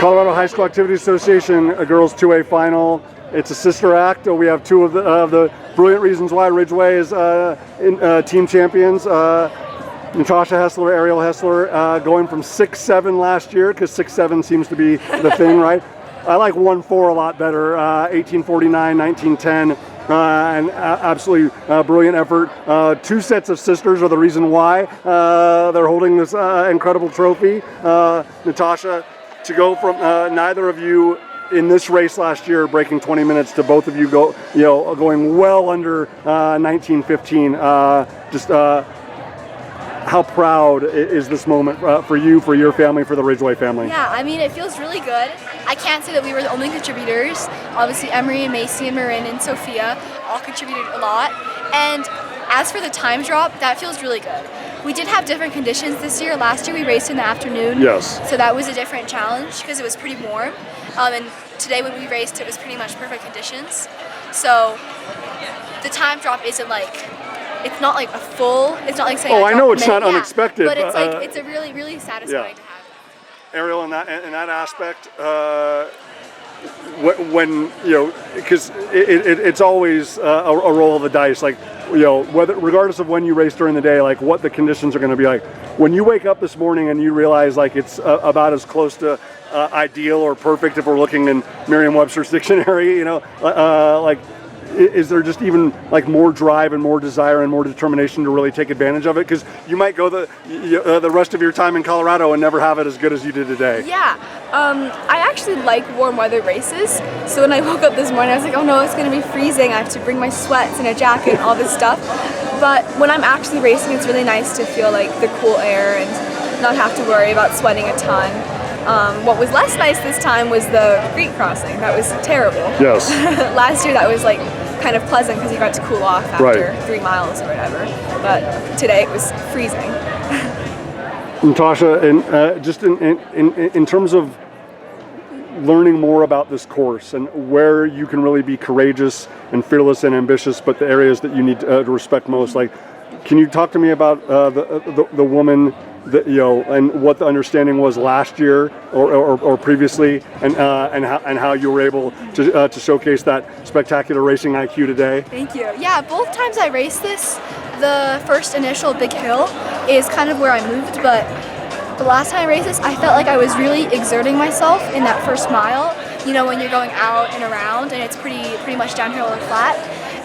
Colorado High School Activity Association, a girls 2A final. It's a sister act. We have two of the brilliant reasons why Ridgway is team champions. Natasha Hessler, Ariel Hessler, going from 6'7" last year, because 6'7" seems to be the thing, right? I like 1'4" a lot better, 1849, 1910. And absolutely brilliant effort. Two sets of sisters are the reason why they're holding this incredible trophy. Natasha, to go from neither of you in this race last year breaking 20 minutes to both of you going well under 19:15. How proud is this moment for you, for your family, for the Ridgway family? Yeah, I mean, it feels really good. I can't say that we were the only contributors. Obviously, Emery and Macy and Marin and Sophia all contributed a lot. And as for the time drop, that feels really good. We did have different conditions this year. Last year we raced in the afternoon. Yes. So that was a different challenge because it was pretty warm. And today when we raced, it was pretty much perfect conditions. So the time drop isn't like, it's not like a full, it's not like saying I know it's not unexpected. But it's like, it's a really, really satisfying to have. Ariel, in that aspect, when because it's always a roll of the dice, like, whether, regardless of when you race during the day, like what the conditions are going to be like. When you wake up this morning and you realize like it's about as close to ideal or perfect, if we're looking in Merriam-Webster's dictionary, like, is there just even like more drive and more desire and more determination to really take advantage of it? Because you might go the rest of your time in Colorado and never have it as good as you did today. Yeah, I actually like warm weather races. So when I woke up this morning, I was like, oh no, it's going to be freezing. I have to bring my sweats and a jacket and all this stuff. But when I'm actually racing, it's really nice to feel like the cool air and not have to worry about sweating a ton. What was less nice this time was the creek crossing. That was terrible. Yes. Last year that was like kind of pleasant because you got to cool off after 3 miles or whatever. But today it was freezing. Natasha, just in terms of learning more about this course and where you can really be courageous and fearless and ambitious, but the areas that you need to respect most, like, can you talk to me about the woman that, and what the understanding was last year or previously, and how you were able to showcase that spectacular racing IQ today? Thank you. Yeah, both times I raced this, the first initial big hill is kind of where I moved, but the last time I raced this, I felt like I was really exerting myself in that first mile. When you're going out and around, and it's pretty much downhill and flat.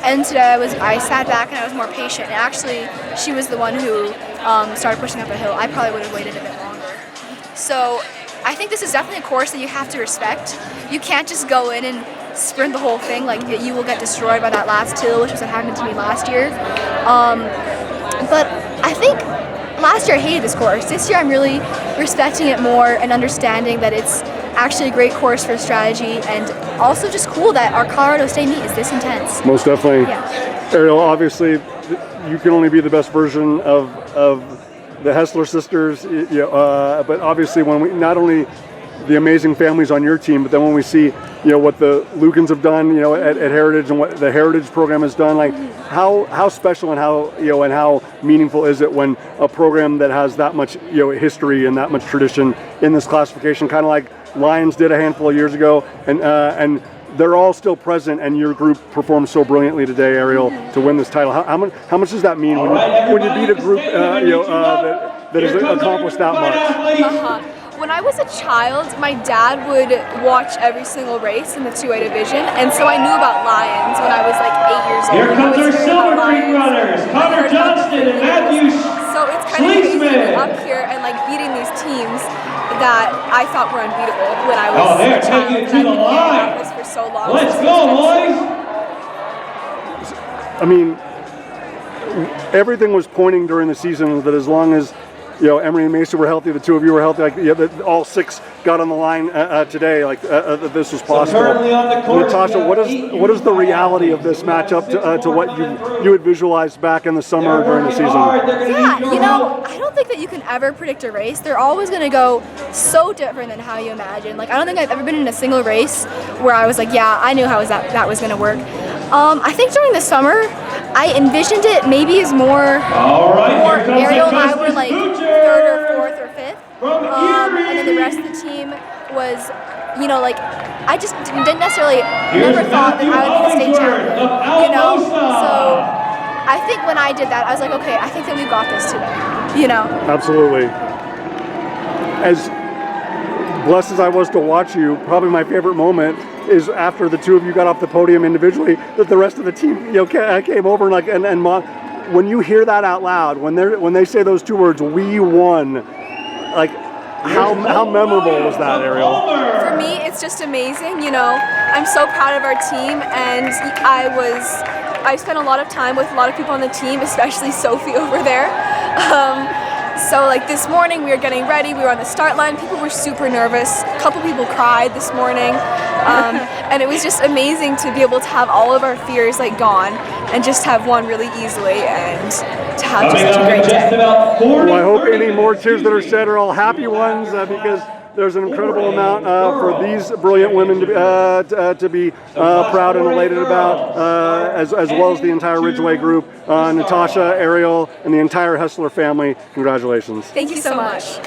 And today I sat back and I was more patient. And actually, she was the one who started pushing up a hill. I probably would have waited a bit longer. So I think this is definitely a course that you have to respect. You can't just go in and sprint the whole thing. Like, you will get destroyed by that last hill, which was what happened to me last year. But I think last year I hated this course. This year I'm really respecting it more and understanding that it's actually a great course for strategy, and also just cool that our Colorado State meet is this intense. Most definitely. Yeah. Ariel, obviously you can only be the best version of the Hessler sisters, but obviously when we, not only the amazing families on your team, but then when we see what the Lukens have done at Heritage and what the Heritage program has done, like how special and how and how meaningful is it when a program that has that much history and that much tradition in this classification, kind of like Lions did a handful of years ago, and they're all still present, and your group performed so brilliantly today, Ariel, to win this title. How much does that mean when you beat a group that has accomplished that much? When I was a child, my dad would watch every single race in the 2A division, and so I knew about Lions when I was like 8 years old. Here comes our Silver Creek runners, Connor Johnston and Matthew Sleesman. So it's kind of crazy to be up here and like beating these teams that I thought were unbeatable when I was they're a child. taking it to the line. For so long. Let's go, boys! I mean, everything was pointing during the season that as long as Emery and Mason were healthy, the two of you were healthy, like all six got on the line today, like this was possible. Natasha, what is the reality of this matchup to what you had visualized back in the summer during the season? Yeah, I don't think that you can ever predict a race. They're always going to go so different than how you imagine. Like, I don't think I've ever been in a single race where I was like, yeah, I knew how that was going to work. I think during the summer, I envisioned it maybe as more Ariel and I were like third or fourth or fifth. and then the rest of the team was, you know, like, I just didn't necessarily, never thought that I would be the state champion, you know, so I think when I did that, I was like, okay, I think that we got this today, you know. Absolutely. As blessed as I was to watch you, probably my favorite moment is after the two of you got off the podium individually, that the rest of the team, you know, came over and when you hear that out loud, when they say those two words, "We won," like how memorable was that, Ariel? For me, it's just amazing. You know, I'm so proud of our team, and I spent a lot of time with a lot of people on the team, especially Sophie over there. So like this morning we were getting ready, we were on the start line, people were super nervous, a couple people cried this morning, and it was just amazing to be able to have all of our fears like gone and just have won really easily and to have just such a great day. Well, I hope any more cheers that are said are all happy ones because there's an incredible amount for these brilliant women to be proud and elated about, as well as the entire Ridgway group. Natasha, Ariel, and the entire Hessler family, congratulations. Thank you so much.